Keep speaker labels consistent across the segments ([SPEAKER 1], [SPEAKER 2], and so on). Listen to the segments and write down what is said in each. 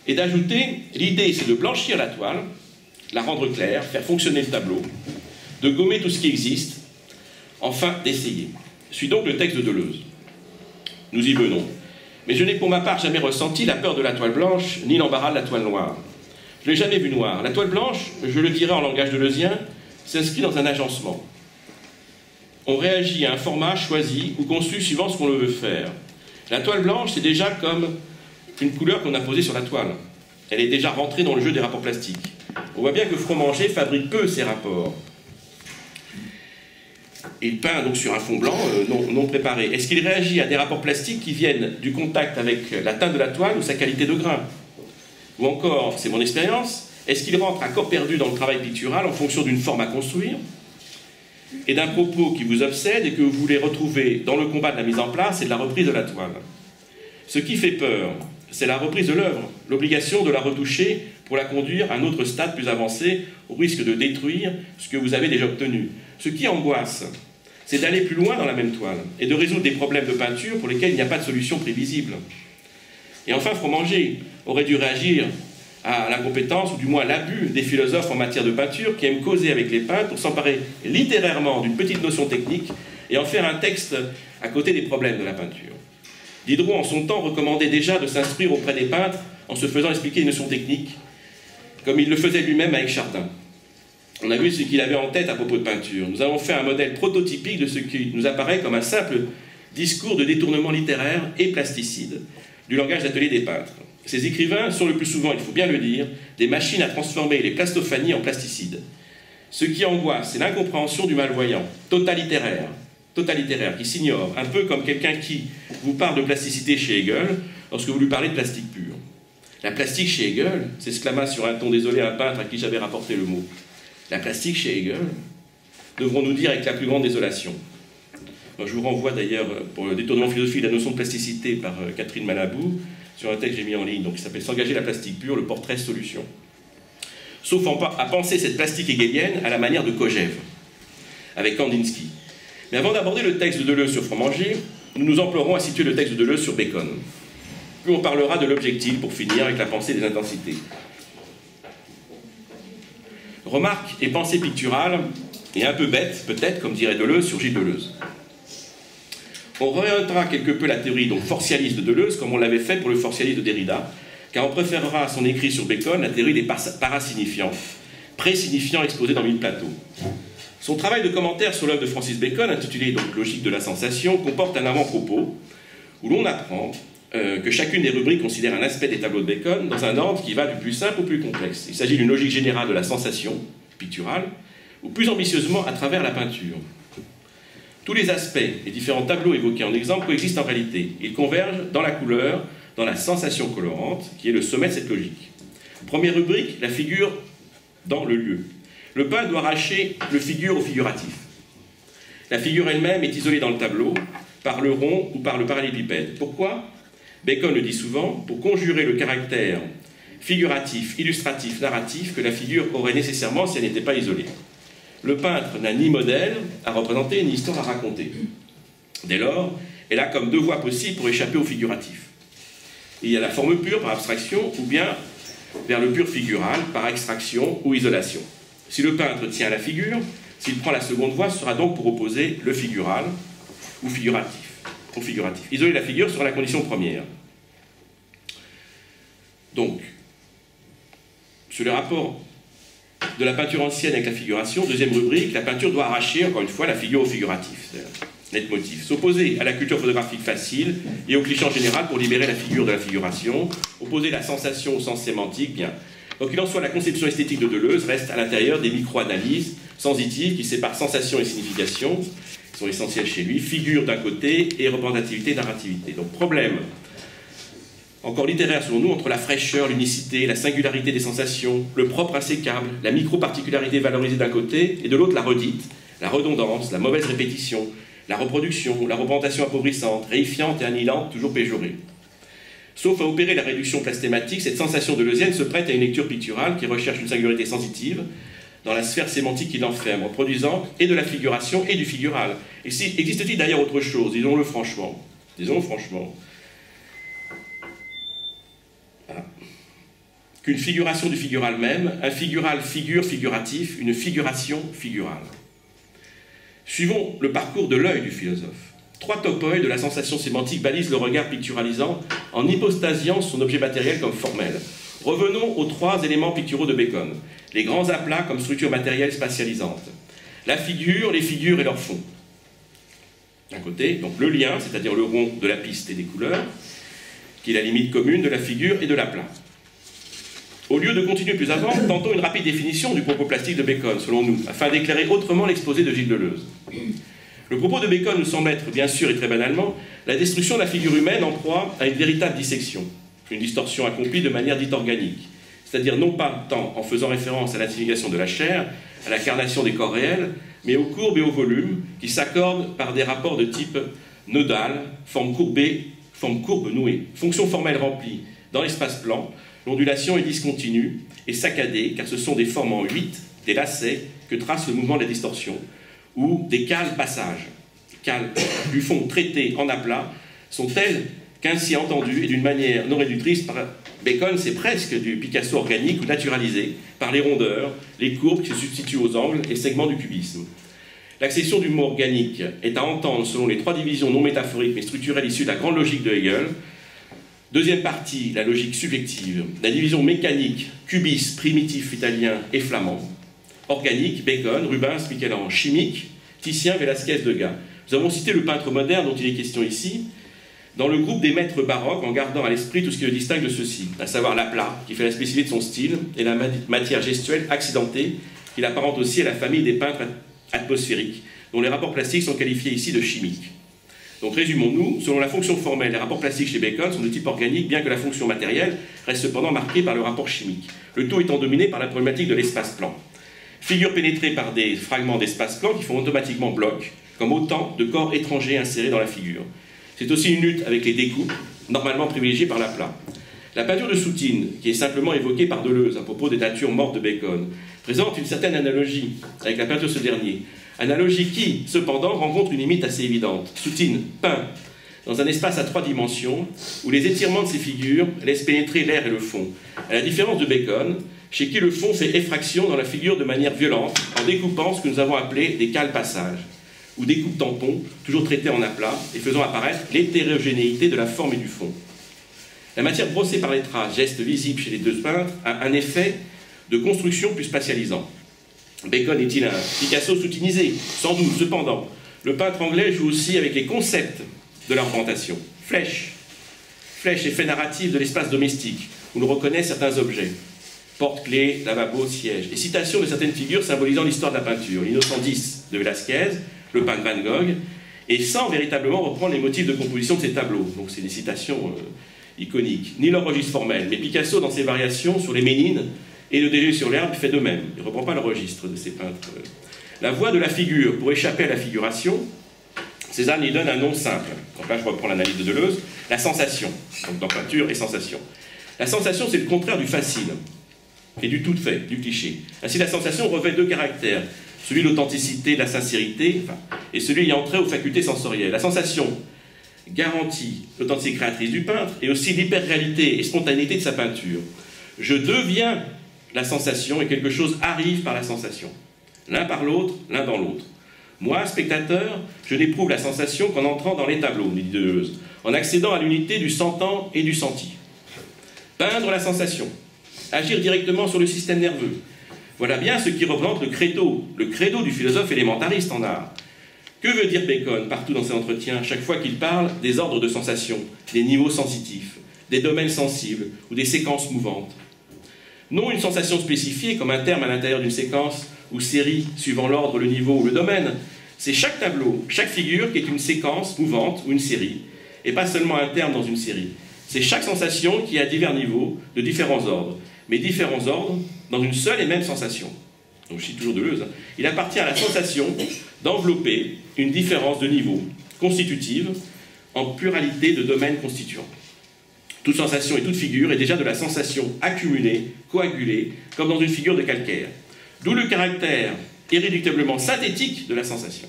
[SPEAKER 1] et d'ajouter, l'idée c'est de blanchir la toile, la rendre claire, faire fonctionner le tableau, de gommer tout ce qui existe, enfin d'essayer. Suit donc le texte de Deleuze. Nous y venons. Mais je n'ai pour ma part jamais ressenti la peur de la toile blanche, ni l'embarras de la toile noire. Je ne l'ai jamais vue noire. La toile blanche, je le dirais en langage deleuzien, s'inscrit dans un agencement. On réagit à un format choisi ou conçu suivant ce qu'on le veut faire. La toile blanche, c'est déjà comme une couleur qu'on a posée sur la toile. Elle est déjà rentrée dans le jeu des rapports plastiques. On voit bien que Fromager fabrique peu ces rapports. Il peint donc sur un fond blanc non préparé. Est-ce qu'il réagit à des rapports plastiques qui viennent du contact avec la teinte de la toile ou sa qualité de grain? Ou encore, c'est mon expérience, est-ce qu'il rentre à corps perdu dans le travail pictural en fonction d'une forme à construire et d'un propos qui vous obsède et que vous voulez retrouver dans le combat de la mise en place et de la reprise de la toile? Ce qui fait peur, c'est la reprise de l'œuvre, l'obligation de la retoucher pour la conduire à un autre stade plus avancé, au risque de détruire ce que vous avez déjà obtenu. Ce qui angoisse, c'est d'aller plus loin dans la même toile et de résoudre des problèmes de peinture pour lesquels il n'y a pas de solution prévisible. Et enfin, Fromager aurait dû réagir à l'incompétence, ou du moins l'abus des philosophes en matière de peinture qui aiment causer avec les peintres pour s'emparer littérairement d'une petite notion technique et en faire un texte à côté des problèmes de la peinture. Diderot, en son temps, recommandait déjà de s'instruire auprès des peintres en se faisant expliquer les notions techniques, comme il le faisait lui-même avec Chardin. On a vu ce qu'il avait en tête à propos de peinture. Nous avons fait un modèle prototypique de ce qui nous apparaît comme un simple discours de détournement littéraire et plasticide du langage d'atelier des peintres. Ces écrivains sont le plus souvent, il faut bien le dire, des machines à transformer les plastophanies en plasticides. Ce qui angoisse, c'est l'incompréhension du malvoyant, totalitaire, qui s'ignore, un peu comme quelqu'un qui vous parle de plasticité chez Hegel lorsque vous lui parlez de plastique pur. La plastique chez Hegel, s'exclama sur un ton désolé un peintre à qui j'avais rapporté le mot. La plastique chez Hegel, devrons-nous dire avec la plus grande désolation. Je vous renvoie d'ailleurs, pour le détournement philosophique de la notion de plasticité par Catherine Malabou, sur un texte que j'ai mis en ligne, donc qui s'appelle « S'engager la plastique pure, le portrait solution ». Sauf à penser cette plastique hegelienne à la manière de Kojève, avec Kandinsky. Mais avant d'aborder le texte de Deleuze sur Fromager, nous nous emploierons à situer le texte de Deleuze sur Bacon. Puis on parlera de l'objectif, pour finir, avec la pensée des intensités. Remarque et pensée picturale, et un peu bête, peut-être, comme dirait Deleuze sur Gilles Deleuze. On réorientera quelque peu la théorie donc forcialiste de Deleuze, comme on l'avait fait pour le forcialiste de Derrida, car on préférera à son écrit sur Bacon la théorie des parasignifiants, pré-signifiants exposés dans Mille Plateaux. Son travail de commentaire sur l'œuvre de Francis Bacon, intitulé donc Logique de la sensation, comporte un avant-propos où l'on apprend que chacune des rubriques considère un aspect des tableaux de Bacon dans un ordre qui va du plus simple au plus complexe. Il s'agit d'une logique générale de la sensation picturale, ou plus ambitieusement à travers la peinture. Tous les aspects et différents tableaux évoqués en exemple coexistent en réalité. Ils convergent dans la couleur, dans la sensation colorante, qui est le sommet de cette logique. Première rubrique, la figure dans le lieu. Le peintre doit arracher le figure au figuratif. La figure elle-même est isolée dans le tableau, par le rond ou par le parallélépipède. Pourquoi? Bacon le dit souvent, pour conjurer le caractère figuratif, illustratif, narratif que la figure aurait nécessairement si elle n'était pas isolée. Le peintre n'a ni modèle à représenter, ni histoire à raconter. Dès lors, elle a comme deux voies possibles pour échapper au figuratif. Il y a la forme pure par abstraction, ou bien vers le pur figural par extraction ou isolation. Si le peintre tient à la figure, s'il prend la seconde voie, ce sera donc pour opposer le figural ou figuratif. Isoler la figure sera la condition première. Donc, sur le rapport de la peinture ancienne avec la figuration, deuxième rubrique, la peinture doit arracher, encore une fois, la figure au figuratif, leitmotiv. S'opposer à la culture photographique facile et au cliché en général pour libérer la figure de la figuration, opposer la sensation au sens sémantique, bien. Donc il en soit, la conception esthétique de Deleuze reste à l'intérieur des micro-analyses sensitives qui séparent sensation et signification, qui sont essentielles chez lui, figure d'un côté et représentativité, narrativité. Donc problème encore littéraire selon nous, entre la fraîcheur, l'unicité, la singularité des sensations, le propre insécable, la micro-particularité valorisée d'un côté, et de l'autre la redite, la redondance, la mauvaise répétition, la reproduction, la représentation appauvrissante, réifiante et annihilante, toujours péjorée. Sauf à opérer la réduction plastématique, cette sensation deleuzienne se prête à une lecture picturale qui recherche une singularité sensitive dans la sphère sémantique qui l'enferme, en produisant et de la figuration et du figural. Et existe-t-il d'ailleurs autre chose? Disons-le franchement. qu'une figuration du figural même, un figural figure figuratif, une figuration figurale. Suivons le parcours de l'œil du philosophe. 3 topoïdes de la sensation sémantique balisent le regard picturalisant en hypostasiant son objet matériel comme formel. Revenons aux 3 éléments picturaux de Bacon. Les grands aplats comme structure matérielle spatialisante. La figure, les figures et leur fond. D'un côté, donc le lien, c'est-à-dire le rond de la piste et des couleurs, qui est la limite commune de la figure et de l'aplat. Au lieu de continuer plus avant, tentons une rapide définition du propos plastique de Bacon, selon nous, afin d'éclairer autrement l'exposé de Gilles Deleuze. Le propos de Bacon nous semble être, bien sûr et très banalement, la destruction de la figure humaine en proie à une véritable dissection, une distorsion accomplie de manière dite organique, c'est-à-dire non pas tant en faisant référence à l'insignification de la chair, à la carnation des corps réels, mais aux courbes et aux volumes qui s'accordent par des rapports de type nodal, forme courbée, forme courbe nouée, fonction formelle remplie dans l'espace-plan. L'ondulation est discontinue et saccadée, car ce sont des formes en 8, des lacets, que trace le mouvement de la distorsion, ou des cales passages. Les cales du fond traités en aplat sont telles qu'ainsi entendues et d'une manière non réductrice par Bacon, c'est presque du Picasso organique ou naturalisé, par les rondeurs, les courbes qui se substituent aux angles et segments du cubisme. L'accession du mot organique est à entendre selon les 3 divisions non métaphoriques mais structurelles issues de la grande logique de Hegel. Deuxième partie, la logique subjective, la division mécanique, cubiste, primitif italien et flamand. Organique, Bacon, Rubens, Michel-Ange. Chimique, Titien, Velasquez, Degas. Nous avons cité le peintre moderne dont il est question ici, dans le groupe des maîtres baroques, en gardant à l'esprit tout ce qui le distingue de ceux-ci, à savoir l'aplat, qui fait la spécificité de son style, et la matière gestuelle accidentée, qui l'apparente aussi à la famille des peintres atmosphériques, dont les rapports plastiques sont qualifiés ici de chimiques. Donc résumons-nous, selon la fonction formelle, les rapports plastiques chez Bacon sont de type organique, bien que la fonction matérielle reste cependant marquée par le rapport chimique, le tout étant dominé par la problématique de l'espace-plan. Figures pénétrées par des fragments d'espace-plan qui font automatiquement bloc, comme autant de corps étrangers insérés dans la figure. C'est aussi une lutte avec les découpes, normalement privilégiées par l'aplat. La peinture de Soutine, qui est simplement évoquée par Deleuze à propos des natures mortes de Bacon, présente une certaine analogie avec la peinture de ce dernier. Analogie qui, cependant, rencontre une limite assez évidente. Soutine peint dans un espace à 3 dimensions, où les étirements de ces figures laissent pénétrer l'air et le fond. À la différence de Bacon, chez qui le fond fait effraction dans la figure de manière violente, en découpant ce que nous avons appelé des cales passages, ou des coupes tampons, toujours traitées en aplat, et faisant apparaître l'hétérogénéité de la forme et du fond. La matière brossée par les traces, geste visible chez les 2 peintres, a un effet de construction plus spatialisant. Bacon est-il un Picasso soutinisé? Sans doute, cependant. Le peintre anglais joue aussi avec les concepts de l'argumentation. Flèche. Flèche, effet narratif de l'espace domestique, où l'on reconnaît certains objets. Porte-clés, lavabo, siège. Et citation de certaines figures symbolisant l'histoire de la peinture. L'innocent 10 de Velasquez, le peintre Van Gogh, et sans véritablement reprendre les motifs de composition de ces tableaux. Donc c'est des citations iconiques. Ni leur registre formel, mais Picasso, dans ses variations sur les Ménines, et le déjeuner sur l'herbe fait de même. Il ne reprend pas le registre de ces peintres. La voie de la figure, pour échapper à la figuration, Cézanne y donne un nom simple. Donc là, je reprends l'analyse de Deleuze. La sensation. Donc dans peinture et sensation. La sensation, c'est le contraire du facile et du tout fait, du cliché. Ainsi, la sensation revêt 2 caractères. Celui de l'authenticité, de la sincérité, et celui ayant trait aux facultés sensorielles. La sensation garantit l'authenticité créatrice du peintre et aussi l'hyper-réalité et spontanéité de sa peinture. Je deviens la sensation et quelque chose arrive par la sensation. L'un par l'autre, l'un dans l'autre. Moi, spectateur, je n'éprouve la sensation qu'en entrant dans les tableaux, nous dit Deleuze, en accédant à l'unité du sentant et du senti. Peindre la sensation, agir directement sur le système nerveux. Voilà bien ce qui représente le credo du philosophe élémentariste en art. Que veut dire Bacon partout dans ses entretiens, chaque fois qu'il parle des ordres de sensations, des niveaux sensitifs, des domaines sensibles ou des séquences mouvantes? Non une sensation spécifiée comme un terme à l'intérieur d'une séquence ou série suivant l'ordre, le niveau ou le domaine. C'est chaque tableau, chaque figure qui est une séquence mouvante ou une série, et pas seulement un terme dans une série. C'est chaque sensation qui est à divers niveaux, de différents ordres, mais différents ordres dans une seule et même sensation. Donc je cite toujours Deleuze. Il appartient à la sensation d'envelopper une différence de niveau constitutive en pluralité de domaines constituants. Toute sensation et toute figure est déjà de la sensation accumulée, coagulée, comme dans une figure de calcaire. D'où le caractère irréductablement synthétique de la sensation.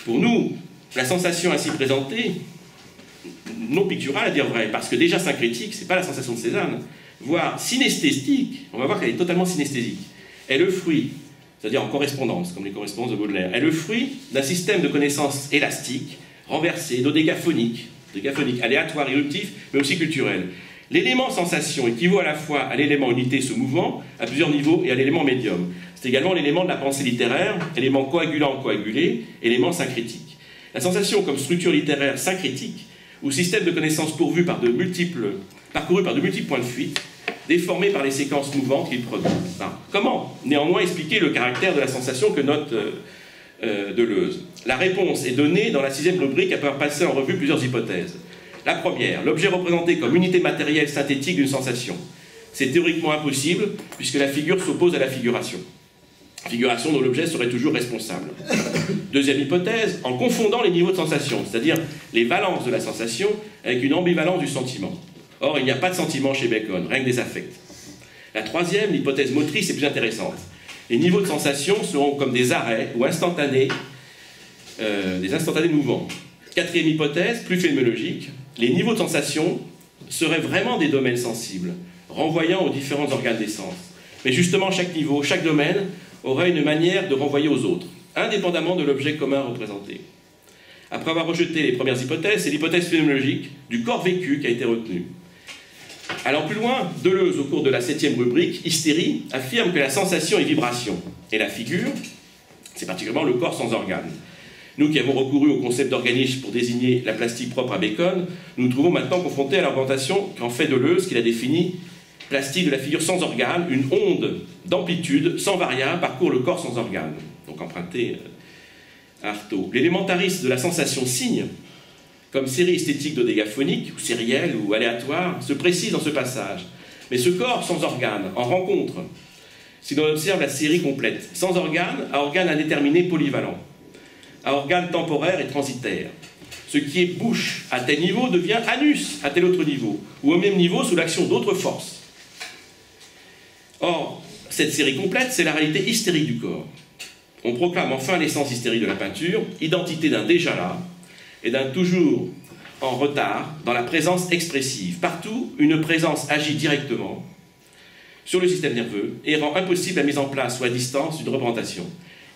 [SPEAKER 1] Pour nous, la sensation ainsi présentée, non picturale à dire vrai, parce que déjà syncrétique, ce n'est pas la sensation de Cézanne, voire synesthésique, on va voir qu'elle est totalement synesthésique, est le fruit, c'est-à-dire en correspondance, comme les correspondances de Baudelaire, est le fruit d'un système de connaissances élastique, renversé, dodécaphonique, aléatoire, éruptif, mais aussi culturel. L'élément sensation équivaut à la fois à l'élément unité, ce mouvement, à plusieurs niveaux, et à l'élément médium. C'est également l'élément de la pensée littéraire, élément coagulant, coagulé, élément syncrétique. La sensation comme structure littéraire syncrétique, ou système de connaissances parcouru par de multiples points de fuite, déformés par les séquences mouvantes qu'il produit. Comment, néanmoins, expliquer le caractère de la sensation que note Deleuze? La réponse est donnée dans la 6e rubrique après avoir passé en revue plusieurs hypothèses. La première, l'objet représenté comme unité matérielle synthétique d'une sensation. C'est théoriquement impossible, puisque la figure s'oppose à la figuration. Figuration dont l'objet serait toujours responsable. Deuxième hypothèse, en confondant les niveaux de sensation, c'est-à-dire les valences de la sensation avec une ambivalence du sentiment. Or, il n'y a pas de sentiment chez Bacon, rien que des affects. La troisième, l'hypothèse motrice, est plus intéressante. Les niveaux de sensation seront comme des arrêts ou instantanés, des instantanés mouvants. Quatrième hypothèse, plus phénoménologique, les niveaux de sensation seraient vraiment des domaines sensibles, renvoyant aux différents organes des sens. Mais justement, chaque niveau, chaque domaine aurait une manière de renvoyer aux autres, indépendamment de l'objet commun représenté. Après avoir rejeté les premières hypothèses, c'est l'hypothèse phénoménologique du corps vécu qui a été retenue. Allant plus loin, Deleuze, au cours de la 7e rubrique, Hystérie, affirme que la sensation est vibration, et la figure, c'est particulièrement le corps sans organes. Nous qui avons recouru au concept d'organisme pour désigner la plastique propre à Bacon, nous nous trouvons maintenant confrontés à l'argumentation qu'en fait Deleuze, qu'il a défini plastique de la figure sans organes, une onde d'amplitude sans variable parcourt le corps sans organes. Donc emprunté à Artaud. L'élémentarisme de la sensation signe, comme série esthétique dodécaphonique, ou sérielle, ou aléatoire, se précise dans ce passage. Mais ce corps sans organes en rencontre, si l'on observe la série complète, sans organes, à organes indéterminés polyvalents, à organes temporaires et transitaires. Ce qui est bouche à tel niveau devient anus à tel autre niveau, ou au même niveau sous l'action d'autres forces. Or, cette série complète, c'est la réalité hystérique du corps. On proclame enfin l'essence hystérique de la peinture, identité d'un déjà là, et d'un toujours en retard dans la présence expressive. Partout, une présence agit directement sur le système nerveux et rend impossible la mise en place ou à distance d'une représentation.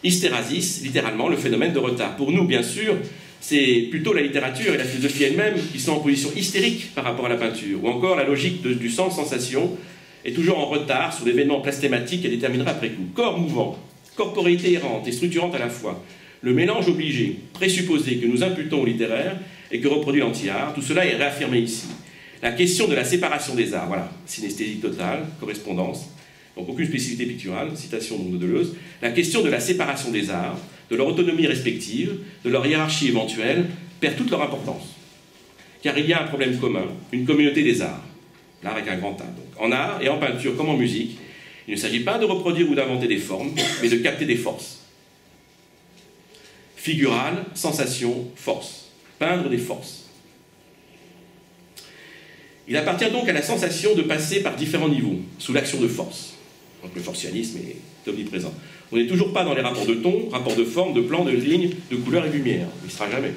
[SPEAKER 1] Hystérasis, littéralement, le phénomène de retard. Pour nous, bien sûr, c'est plutôt la littérature et la philosophie elle-même qui sont en position hystérique par rapport à la peinture, ou encore la logique du sens-sensation est toujours en retard sur l'événement plastématique qu'elle déterminera après coup. Corps mouvant, corporéité errante et structurante à la fois, le mélange obligé, présupposé que nous imputons au littéraire et que reproduit l'anti-art, tout cela est réaffirmé ici. La question de la séparation des arts, voilà, synesthésie totale, correspondance, donc aucune spécificité picturale, citation donc de Deleuze, la question de la séparation des arts, de leur autonomie respective, de leur hiérarchie éventuelle, perd toute leur importance. Car il y a un problème commun, une communauté des arts, l'art avec un grand A. Donc, en art et en peinture comme en musique, il ne s'agit pas de reproduire ou d'inventer des formes, mais de capter des forces. Figurale, sensation, force. Peindre des forces. Il appartient donc à la sensation de passer par différents niveaux, sous l'action de force. Donc le forcianisme est omniprésent. On n'est toujours pas dans les rapports de ton, rapports de forme, de plan, de ligne, de couleur et de lumière. Il ne sera jamais.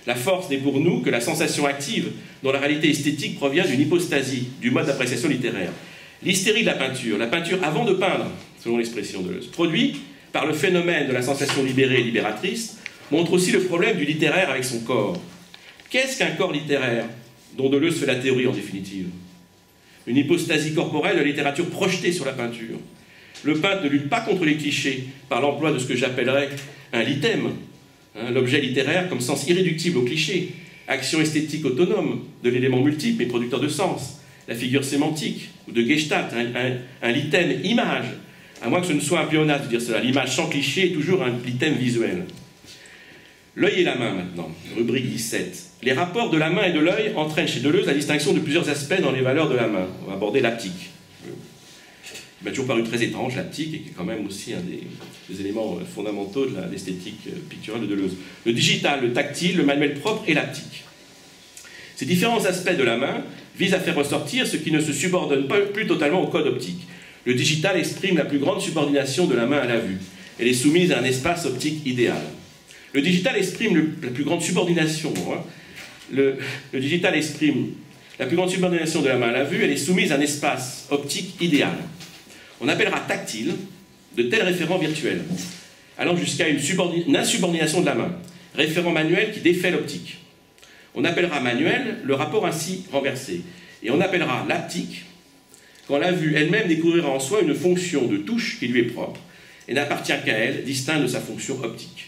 [SPEAKER 1] La force n'est pour nous que la sensation active, dont la réalité esthétique provient d'une hypostasie, du mode d'appréciation littéraire. L'hystérie de la peinture avant de peindre, selon l'expression de Deleuze, produit par le phénomène de la sensation libérée et libératrice, montre aussi le problème du littéraire avec son corps. Qu'est-ce qu'un corps littéraire, dont Deleuze fait la théorie en définitive? Une hypostasie corporelle de la littérature projetée sur la peinture. Le peintre ne lutte pas contre les clichés par l'emploi de ce que j'appellerais un litem, l'objet littéraire comme sens irréductible au cliché, action esthétique autonome de l'élément multiple mais producteur de sens, la figure sémantique ou de Gestalt, un litem image, à moins que ce ne soit un pléonasme de dire cela. L'image sans cliché est toujours un litem visuel. L'œil et la main maintenant, rubrique 17. Les rapports de la main et de l'œil entraînent chez Deleuze la distinction de plusieurs aspects dans les valeurs de la main. On va aborder l'haptique. Il m'a toujours paru très étrange, l'haptique, et qui est quand même aussi un des éléments fondamentaux de l'esthétique picturale de Deleuze. Le digital, le tactile, le manuel propre et l'haptique. Ces différents aspects de la main visent à faire ressortir ce qui ne se subordonne pas plus totalement au code optique. Le digital exprime la plus grande subordination de la main à la vue. Elle est soumise à un espace optique idéal. Le digital exprime la plus grande subordination. Le digital exprime La plus grande subordination de la main à la vue, elle est soumise à un espace optique idéal. On appellera tactile de tels référents virtuels, allant jusqu'à une insubordination de la main, référent manuel qui défait l'optique. On appellera manuel le rapport ainsi renversé, et on appellera l'haptique quand la vue elle-même découvrira en soi une fonction de touche qui lui est propre et n'appartient qu'à elle, distincte de sa fonction optique.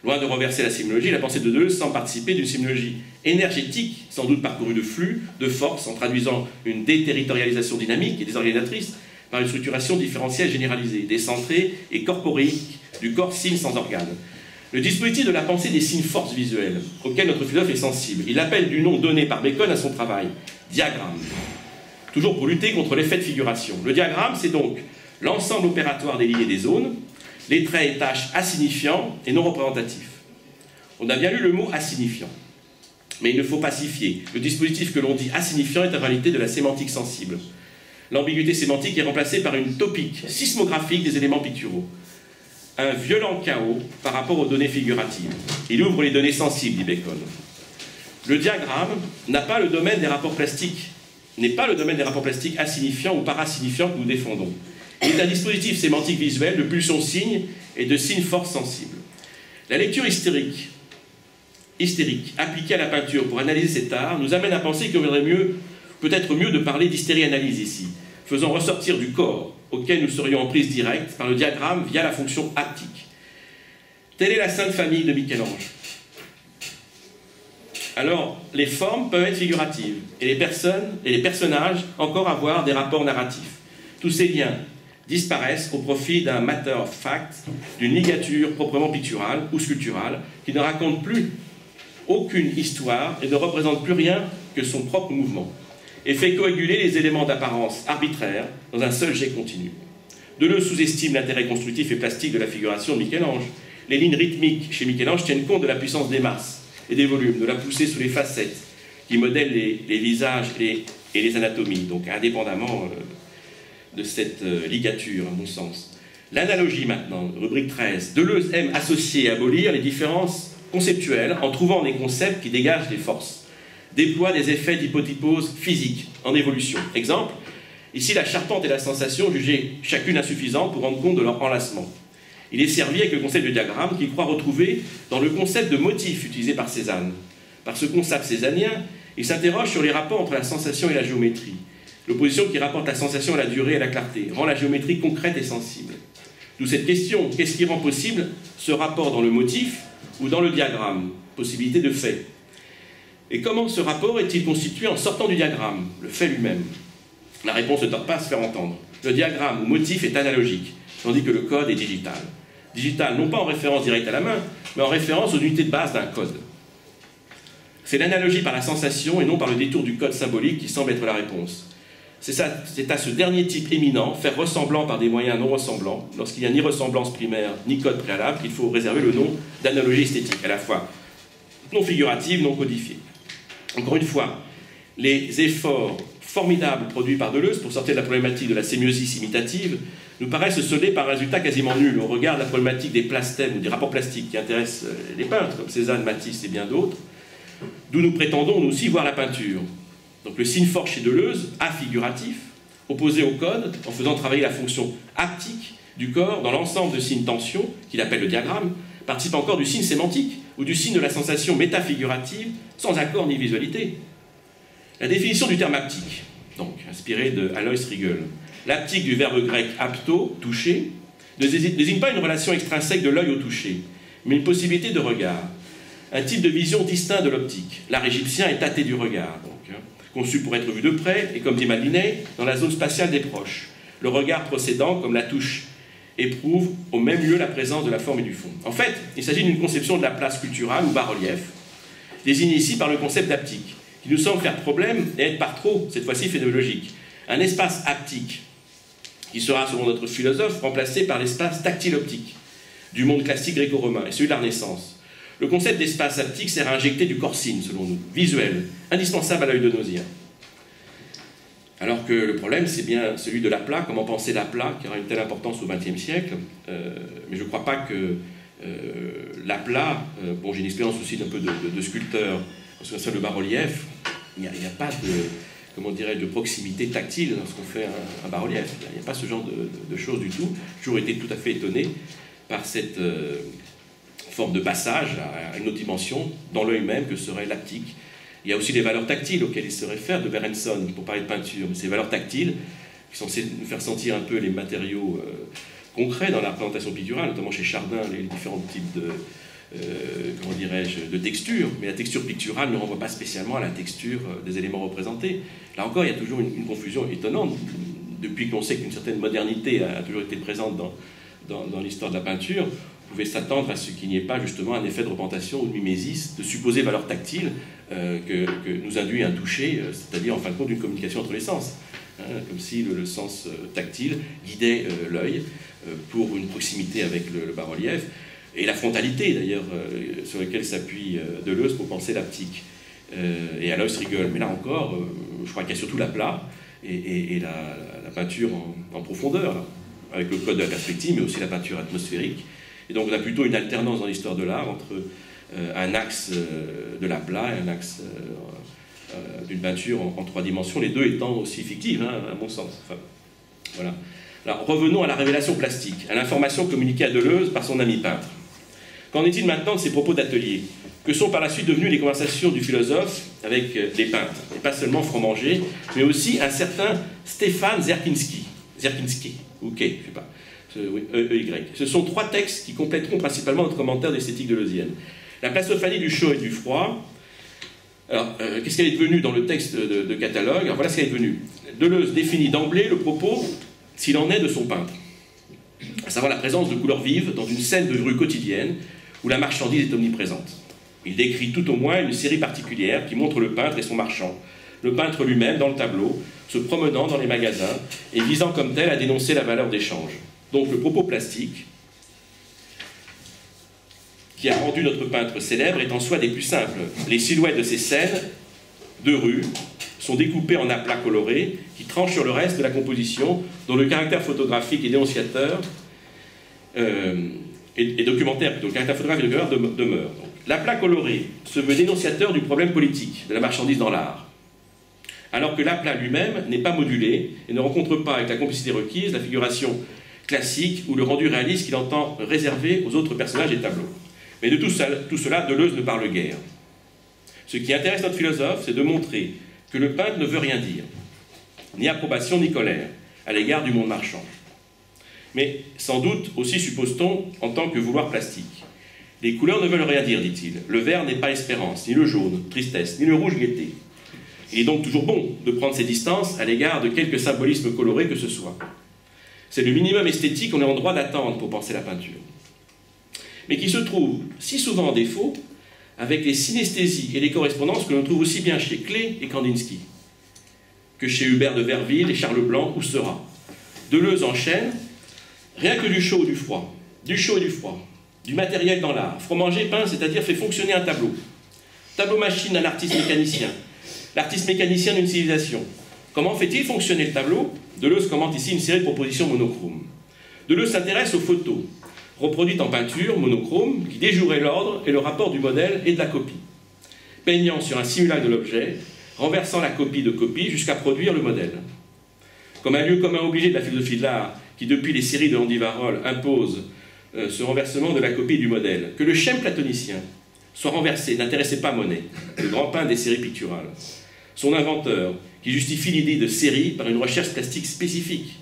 [SPEAKER 1] Loin de renverser la sémiologie, la pensée de Deleuze semble participer d'une sémiologie énergétique, sans doute parcourue de flux, de force, en traduisant une déterritorialisation dynamique et désorganisatrice par une structuration différentielle généralisée, décentrée et corporéique du corps signe sans organe. Le dispositif de la pensée des signes forces visuelles, auquel notre philosophe est sensible, il appelle du nom donné par Bacon à son travail, diagramme, toujours pour lutter contre l'effet de figuration. Le diagramme, c'est donc l'ensemble opératoire des lignes et des zones, les traits et tâches assignifiants et non représentatifs. On a bien lu le mot assignifiant, mais il ne faut pas s'y fier. Le dispositif que l'on dit assignifiant est en réalité de la sémantique sensible. L'ambiguïté sémantique est remplacée par une topique sismographique des éléments picturaux. Un violent chaos par rapport aux données figuratives. Il ouvre les données sensibles, dit Bacon. Le diagramme n'a pas le domaine des rapports plastiques, n'est pas le domaine des rapports plastiques assignifiants ou parasignifiants que nous défendons. Il est un dispositif sémantique visuel de pulsions signes et de signes forces sensibles. La lecture hystérique appliquée à la peinture pour analyser cet art nous amène à penser qu'il vaudrait peut-être mieux de parler d'hystérie-analyse ici, faisant ressortir du corps, auquel nous serions en prise directe, par le diagramme via la fonction haptique. Telle est la sainte famille de Michel-Ange. Alors, les formes peuvent être figuratives, et les personnes et les personnages encore avoir des rapports narratifs. Tous ces liens disparaissent au profit d'un matter of fact, d'une ligature proprement picturale ou sculpturale, qui ne raconte plus aucune histoire et ne représente plus rien que son propre mouvement, et fait coaguler les éléments d'apparence arbitraire dans un seul jet continu. Deleuze sous-estime l'intérêt constructif et plastique de la figuration de Michel-Ange. Les lignes rythmiques chez Michel-Ange tiennent compte de la puissance des masses et des volumes, de la poussée sous les facettes, qui modèlent les visages et les anatomies, donc indépendamment de cette ligature, à mon sens. L'analogie maintenant, rubrique 13. Deleuze aime associer et abolir les différences conceptuelles en trouvant des concepts qui dégagent des forces, déploient des effets d'hypotypose physique en évolution. Exemple, ici la charpente et la sensation jugées chacune insuffisantes pour rendre compte de leur enlacement. Il est servi avec le concept de diagramme qu'il croit retrouver dans le concept de motif utilisé par Cézanne. Par ce concept cézannien, il s'interroge sur les rapports entre la sensation et la géométrie. L'opposition qui rapporte la sensation à la durée et à la clarté rend la géométrie concrète et sensible. D'où cette question, qu'est-ce qui rend possible ce rapport dans le motif ou dans le diagramme? Possibilité de fait. Et comment ce rapport est-il constitué en sortant du diagramme, le fait lui-même? La réponse ne tarde pas à se faire entendre. Le diagramme ou motif est analogique, tandis que le code est digital. Digital, non pas en référence directe à la main, mais en référence aux unités de base d'un code. C'est l'analogie par la sensation et non par le détour du code symbolique qui semble être la réponse. C'est à ce dernier type éminent, faire ressemblant par des moyens non ressemblants, lorsqu'il n'y a ni ressemblance primaire ni code préalable, qu'il faut réserver le nom d'analogie esthétique, à la fois non figurative, non codifiée. Encore une fois, les efforts formidables produits par Deleuze pour sortir de la problématique de la sémiosis imitative nous paraissent se solder par un résultat quasiment nul au regard de la problématique des plastèmes ou des rapports plastiques qui intéressent les peintres comme Cézanne, Matisse et bien d'autres, d'où nous prétendons nous aussi voir la peinture. Donc le signe fort chez Deleuze, affiguratif, opposé au code, en faisant travailler la fonction haptique du corps dans l'ensemble de signes tension, qu'il appelle le diagramme, participe encore du signe sémantique ou du signe de la sensation métafigurative, sans accord ni visualité. La définition du terme haptique, donc inspirée de Alois Riegel, l'haptique du verbe grec apto, toucher, ne désigne pas une relation extrinsèque de l'œil au toucher, mais une possibilité de regard, un type de vision distinct de l'optique. L'art égyptien est tâté du regard, donc, conçu pour être vu de près, et comme dit Mallinet, dans la zone spatiale des proches, le regard procédant, comme la touche, éprouve au même lieu la présence de la forme et du fond. En fait, il s'agit d'une conception de la place culturelle ou bas-relief, désignée ici par le concept d'haptique, qui nous semble faire problème et être par trop, cette fois-ci phénoménologique. Un espace haptique, qui sera, selon notre philosophe, remplacé par l'espace tactile-optique, du monde classique gréco-romain, et celui de la Renaissance. Le concept d'espace haptique sert à injecter du corps-signe, selon nous, visuel, indispensable à l'œil de Nausien. Alors que le problème, c'est bien celui de l'aplat, comment penser l'aplat, qui aura une telle importance au XXe siècle. Mais je ne crois pas que l'aplat, bon, j'ai une expérience aussi d'un peu de sculpteur, en ce qui concerne le bas-relief, il n'y a pas de, comment dirais-je, de proximité tactile lorsqu'on fait un bas-relief. Il n'y a pas ce genre de choses du tout. J'ai toujours été tout à fait étonné par cette forme de passage à une autre dimension dans l'œil même que serait l'haptique. Il y a aussi les valeurs tactiles auxquelles il se réfère de Berenson pour parler de peinture. Mais ces valeurs tactiles qui sont censées nous faire sentir un peu les matériaux concrets dans la représentation picturale, notamment chez Chardin, les différents types de, comment dirais-je, de textures. Mais la texture picturale ne renvoie pas spécialement à la texture des éléments représentés. Là encore, il y a toujours une confusion étonnante. Depuis qu'on sait qu'une certaine modernité a toujours été présente dans l'histoire de la peinture, vous pouvez s'attendre à ce qu'il n'y ait pas justement un effet de représentation ou de mimésis, de supposées valeurs tactiles que nous induit un toucher, c'est-à-dire en fin de compte une communication entre les sens. Comme si le sens tactile guidait l'œil pour une proximité avec le bas-relief, et la frontalité d'ailleurs sur laquelle s'appuie Deleuze pour penser l'haptique. Et Aloys rigole, mais là encore, je crois qu'il y a surtout l'aplat et la peinture en profondeur, là, avec le code de la perspective, mais aussi la peinture atmosphérique. Et donc on a plutôt une alternance dans l'histoire de l'art entre un axe de l'aplat et un axe d'une peinture en 3 dimensions, les deux étant aussi fictives, hein, à mon sens. Enfin, voilà. Alors revenons à la révélation plastique, à l'information communiquée à Deleuze par son ami peintre. Qu'en est-il maintenant de ses propos d'atelier? Que sont par la suite devenues les conversations du philosophe avec les peintres? Et pas seulement Fromager, mais aussi un certain Stéphane Zerkinski, ou K, je ne sais pas, EY. Ce sont 3 textes qui compléteront principalement notre commentaire d'esthétique deleuzienne. La plastophanie du chaud et du froid. Alors, qu'est-ce qu'elle est devenue dans le texte de catalogue? Alors, voilà ce qu'elle est devenue. Deleuze définit d'emblée le propos s'il en est de son peintre, à savoir la présence de couleurs vives dans une scène de rue quotidienne où la marchandise est omniprésente. Il décrit tout au moins une série particulière qui montre le peintre et son marchand, le peintre lui-même dans le tableau, se promenant dans les magasins et visant comme tel à dénoncer la valeur d'échange. Donc le propos plastique qui a rendu notre peintre célèbre est en soi des plus simples. Les silhouettes de ces scènes de rue sont découpées en aplats colorés qui tranchent sur le reste de la composition, dont le caractère photographique et dénonciateur et documentaire, plutôt, le caractère photographique et documentaire demeure. L'aplat coloré se veut dénonciateur du problème politique, de la marchandise dans l'art, alors que l'aplat lui-même n'est pas modulé et ne rencontre pas, avec la complicité requise, la figuration classique ou le rendu réaliste qu'il entend réserver aux autres personnages des tableaux. Mais de tout cela, Deleuze ne parle guère. Ce qui intéresse notre philosophe, c'est de montrer que le peintre ne veut rien dire, ni approbation ni colère, à l'égard du monde marchand. Mais sans doute aussi suppose-t-on en tant que vouloir plastique. Les couleurs ne veulent rien dire, dit-il. Le vert n'est pas espérance, ni le jaune, tristesse, ni le rouge, gaieté. Il est donc toujours bon de prendre ses distances à l'égard de quelque symbolisme coloré que ce soit. C'est le minimum esthétique qu'on est en droit d'attendre pour penser la peinture, mais qui se trouve si souvent en défaut avec les synesthésies et les correspondances que l'on trouve aussi bien chez Klee et Kandinsky que chez Hubert de Verville et Charles Blanc ou Seurat. Deleuze enchaîne, rien que du chaud ou du froid, du chaud et du froid, du matériel dans l'art. Fromager peint, c'est-à-dire fait fonctionner un tableau. Tableau machine d'un artiste mécanicien, l'artiste mécanicien d'une civilisation. Comment fait-il fonctionner le tableau? Deleuze commente ici une série de propositions monochromes. Deleuze s'intéresse aux photos, reproduites en peinture, monochrome, qui déjoueraient l'ordre et le rapport du modèle et de la copie, peignant sur un simulacre de l'objet, renversant la copie de copie jusqu'à produire le modèle. Comme un lieu commun obligé de la philosophie de l'art, qui depuis les séries de Andy Warhol impose ce renversement de la copie du modèle, que le schème platonicien soit renversé n'intéressait pas Monet, le grand peintre des séries picturales. Son inventeur, qui justifie l'idée de série par une recherche plastique spécifique,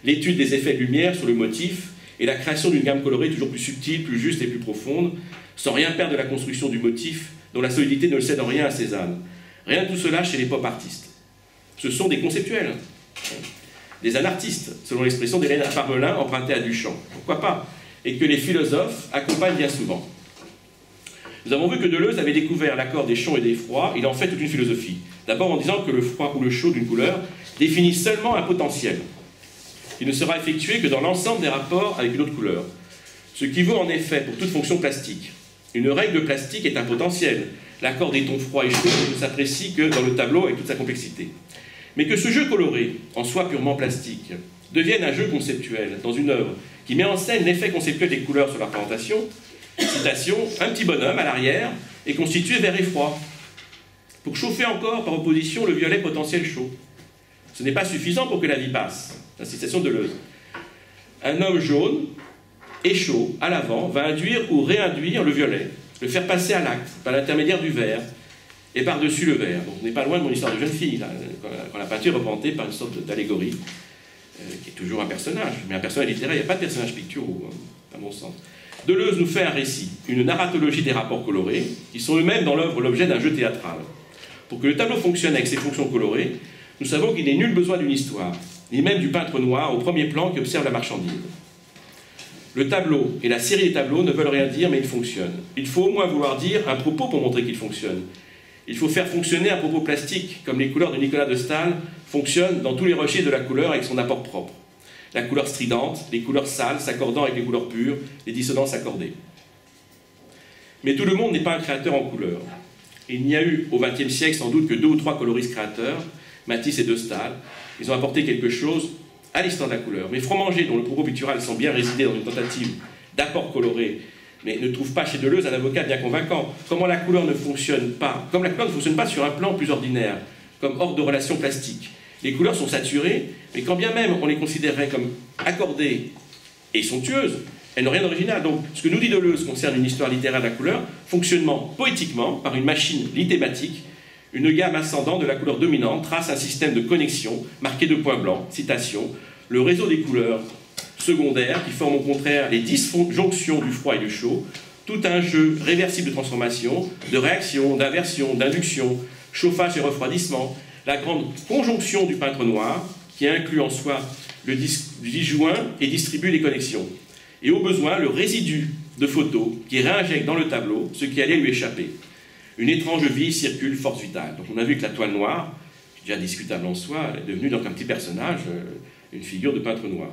[SPEAKER 1] l'étude des effets de lumière sur le motif et la création d'une gamme colorée toujours plus subtile, plus juste et plus profonde, sans rien perdre de la construction du motif, dont la solidité ne le cède en rien à Cézanne. Rien de tout cela chez les pop artistes. Ce sont des conceptuels, des anartistes, selon l'expression d'Hélène Parmelin empruntée à Duchamp. Pourquoi pas? Et que les philosophes accompagnent bien souvent. Nous avons vu que Deleuze avait découvert l'accord des chauds et des froids, il en fait toute une philosophie. D'abord en disant que le froid ou le chaud d'une couleur définit seulement un potentiel. Il ne sera effectué que dans l'ensemble des rapports avec une autre couleur. Ce qui vaut en effet pour toute fonction plastique. Une règle plastique est un potentiel. L'accord des tons froids et chauds ne s'apprécie que dans le tableau avec toute sa complexité. Mais que ce jeu coloré, en soi purement plastique, devienne un jeu conceptuel dans une œuvre qui met en scène l'effet conceptuel des couleurs sur la représentation, citation, un petit bonhomme à l'arrière est constitué vert et froid. pour chauffer encore, par opposition, le violet potentiel chaud. Ce n'est pas suffisant pour que la vie passe. La citation de Deleuze. Un homme jaune et chaud, à l'avant, va induire ou réinduire le violet, le faire passer à l'acte, par l'intermédiaire du vert, et par-dessus le vert. Donc on n'est pas loin de mon histoire de jeune fille, là, quand la peinture est représentée par une sorte d'allégorie, qui est toujours un personnage, mais un personnage littéraire, il n'y a pas de personnage picturaux, à mon sens. Deleuze nous fait un récit, une narratologie des rapports colorés, qui sont eux-mêmes dans l'œuvre l'objet d'un jeu théâtral. Pour que le tableau fonctionne avec ses fonctions colorées, nous savons qu'il n'est nul besoin d'une histoire, ni même du peintre noir au premier plan qui observe la marchandise. Le tableau et la série des tableaux ne veulent rien dire, mais ils fonctionnent. Il faut au moins vouloir dire un propos pour montrer qu'ils fonctionnent. Il faut faire fonctionner un propos plastique, comme les couleurs de Nicolas de Staël fonctionnent dans tous les registres de la couleur avec son apport propre. La couleur stridente, les couleurs sales s'accordant avec les couleurs pures, les dissonances accordées. Mais tout le monde n'est pas un créateur en couleur. Il n'y a eu au XXe siècle sans doute que 2 ou 3 coloristes créateurs, Matisse et de Staël. Ils ont apporté quelque chose à l'histoire de la couleur. Mais Fromanger, dont le propos pictural semble bien résider dans une tentative d'apport coloré, mais ne trouve pas chez Deleuze un avocat bien convaincant. Comment la couleur ne fonctionne pas? Comme la couleur ne fonctionne pas sur un plan plus ordinaire, comme hors de relation plastique. Les couleurs sont saturées, mais quand bien même on les considérerait comme accordées et somptueuses, elles n'ont rien d'original. Donc ce que nous dit Deleuze concerne une histoire littéraire de la couleur, fonctionnement poétiquement par une machine lithématique, une gamme ascendante de la couleur dominante trace un système de connexion marqué de points blancs, citation, le réseau des couleurs secondaires qui forment au contraire les disjonctions du froid et du chaud, tout un jeu réversible de transformation, de réaction, d'inversion, d'induction, chauffage et refroidissement, la grande conjonction du peintre noir qui inclut en soi le disjoint et distribue les connexions, et au besoin le résidu de photos qui réinjecte dans le tableau ce qui allait lui échapper. Une étrange vie circule, force vitale. Donc on a vu que la toile noire, déjà discutable en soi, est devenue donc un petit personnage, une figure de peintre noir.